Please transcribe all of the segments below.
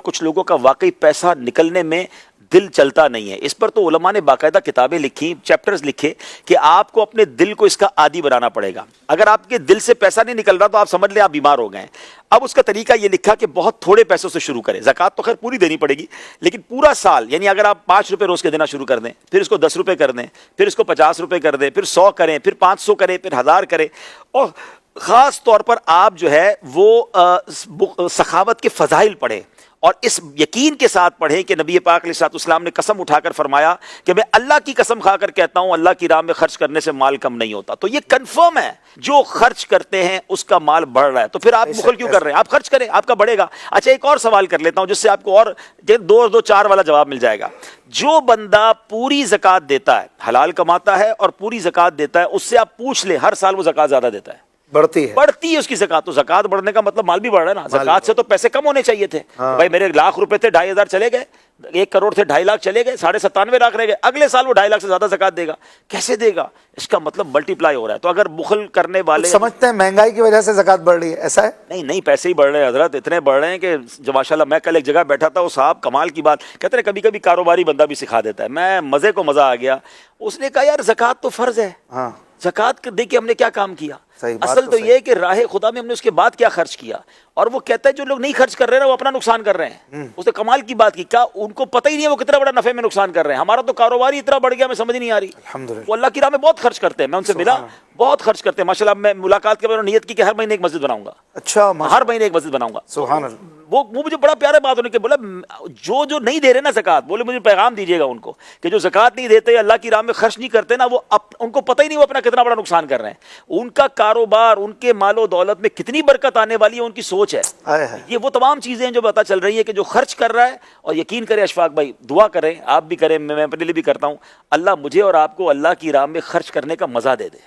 کچھ لوگوں کا واقعی پیسہ نکلنے میں دل چلتا نہیں ہے. اس پر تو علماء نے باقاعدہ کتابیں لکھی, چیپٹرز لکھے کہ آپ کو اپنے دل کو اس کا عادی بنانا پڑے گا. اگر آپ کے دل سے پیسہ نہیں نکل رہا تو آپ سمجھ لیں آپ بیمار ہو گئے ہیں. اب اس کا طریقہ یہ لکھا کہ بہت تھوڑے پیسوں سے شروع کریں. زکوٰۃ تو خیر پوری دینی پڑے گی, لیکن پورا سال, یعنی اگر آپ 5 روپے روز کے دینا شروع کر دیں, پھر اس کو 10 روپے کر دیں, پھر اس کو 50 روپے کر دیں, پھر 100 کریں, پھر 500 کریں, پھر 1000 کریں, اور خاص طور پر آپ جو ہے وہ سخاوت کے فضائل پڑھیں اور اس یقین کے ساتھ پڑھیں کہ نبی پاک علیہ الصلوۃ والسلام نے قسم اٹھا کر فرمایا کہ میں اللہ کی قسم کھا کر کہتا ہوں اللہ کی راہ میں خرچ کرنے سے مال کم نہیں ہوتا. تو یہ کنفرم ہے, جو خرچ کرتے ہیں اس کا مال بڑھ رہا ہے. تو پھر آپ بخل کیوں کر رہے ہیں؟ آپ خرچ کریں, آپ کا بڑھے گا. اچھا ایک اور سوال کر لیتا ہوں جس سے آپ کو اور 2-4 والا جواب مل جائے گا. جو بندہ پوری زکوٰۃ دیتا ہے, حلال کماتا ہے اور پوری زکوٰۃ دیتا ہے, اس سے آپ پوچھ لیں ہر سال وہ زکوٰۃ زیادہ دیتا ہے, بڑھتی ہے اس کی زکوٰۃ. تو زکوٰۃ بڑھنے کا مطلب مال بھی بڑھ رہا ہے نا. زکوٰۃ سے تو پیسے کم ہونے چاہیے تھے. بھائی میرے 1,00,000 روپے تھے, 2,500 چلے گئے, 1 کروڑ تھے 2.5 لاکھ چلے گئے, 97.5 لاکھ رہ گئے. اگلے سال وہ 2.5 لاکھ سے زیادہ زکوٰۃ دے گا. کیسے دے گا؟ اس کا مطلب ملٹی پلائی ہو رہا ہے. تو اگر بخل کرنے والے سمجھتے ہیں مہنگائی کی وجہ سے زکوٰۃ بڑھ رہی ہے, ایسا ہے؟ نہیں, پیسے ہی بڑھ رہے ہیں حضرت, اتنے بڑھ رہے ہیں کہ جو ماشاءاللہ. میں کل ایک جگہ بیٹھا تھا, وہ صاحب کمال کی بات کہتے ہیں, کبھی کبھی کاروباری بندہ بھی سکھا دیتا ہے. میں مزے کو مزہ آ گیا. اس نے کہا یار زکوٰۃ تو فرض ہے, زکوٰۃ دیکھیں ہم نے کیا کام کیا. اصل تو یہ ہے کہ راہ خدا میں ہم نے اس کے بعد کیا خرچ کیا. اور وہ کہتا ہے جو لوگ نہیں خرچ کر رہے ہیں وہ اپنا نقصان کر رہے ہیں. اس نے کمال کی بات کی, کیا ان کو پتہ ہی نہیں ہے وہ کتنا بڑا نفع میں نقصان کر رہے ہیں. ہمارا تو کاروبار ہی اتنا بڑھ گیا, ہمیں سمجھ نہیں آ رہی. وہ اللہ کی راہ میں بہت خرچ کرتے ہیں. میں ان سے ملا, بہت خرچ کرتے ہیں ماشاءاللہ. میں ملاقات کے بعد نیت کی کہ ہر مہینے ایک مسجد بناؤں گا. اچھا, ہر مہینے ایک مسجد بناؤں گا. سبحان اللہ. وہ مجھے بڑا پیارا بات ہونے کے بولا, جو نہیں دے رہے نا زکوٰۃ, بولے مجھے پیغام دیجیے گا ان کو کہ جو زکوٰۃ نہیں دیتے, اللہ کی راہ میں خرچ نہیں کرتے نا, وہ ان کو پتہ ہی نہیں وہ اپنا کتنا بڑا نقصان کر رہے ہیں. ان کا کاروبار, ان کے مال و دولت میں کتنی برکت آنے والی ہے, ان کی سوچ ہے. یہ وہ تمام چیزیں ہیں جو پتہ چل رہی ہے کہ جو خرچ کر رہا ہے. اور یقین کریں اشفاق بھائی, دعا کریں, آپ بھی کریں, میں اپنے لیے بھی کرتا ہوں, اللہ مجھے اور آپ کو اللہ کی راہ میں خرچ کرنے کا مزہ دے دے.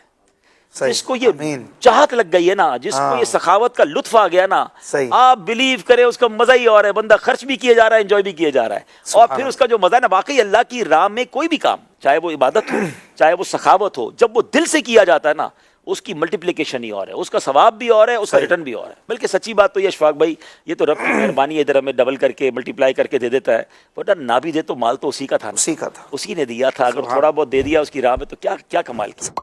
جس کو یہ چاہت لگ گئی ہے نا, جس کو یہ سخاوت کا لطف آ گیا نا, آپ بلیو کریں اس کا مزہ ہی اور ہے. بندہ خرچ بھی کیے جا رہا ہے, انجوائے بھی کیے جا رہا ہے, اور پھر اس کا جو مزہ ہے نا, واقعی اللہ کی راہ میں کوئی بھی کام, چاہے وہ عبادت ہو, چاہے وہ سخاوت ہو, جب وہ دل سے کیا جاتا ہے نا, اس کی ملٹیپلیکیشن ہی اور ہے, اس کا ثواب بھی اور ہے, اس کا ریٹرن بھی اور ہے. بلکہ سچی بات تو یہ اشفاق بھائی, یہ تو رب کی مہربانی ہے, ادھر ہمیں ڈبل کر کے ملٹیپلائی کر کے دے دیتا ہے. بٹ نہ بھی دے تو مال تو اسی کا تھا, اسی نے دیا تھا. اگر تھوڑا بہت دے دیا اس کی راہ میں تو کیا کمال کیا.